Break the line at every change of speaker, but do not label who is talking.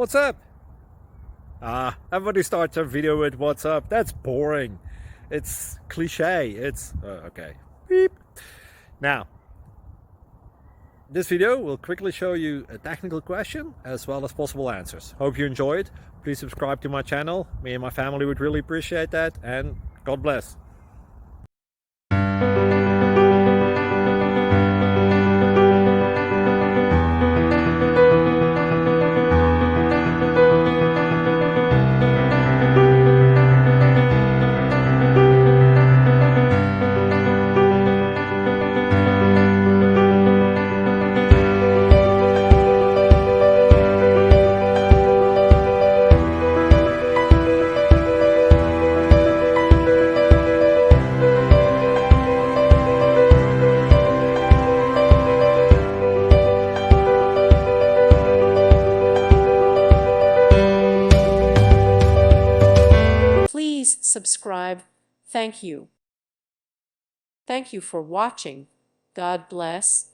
What's up? Everybody starts a video with what's up. That's boring. It's cliche. It's okay. Beep. Now, this video will quickly show you a technical question as well as possible answers. Hope you enjoyed. Please subscribe to my channel. Me and my family would really appreciate that, and God bless.
Please subscribe. Thank you. Thank you for watching. God bless.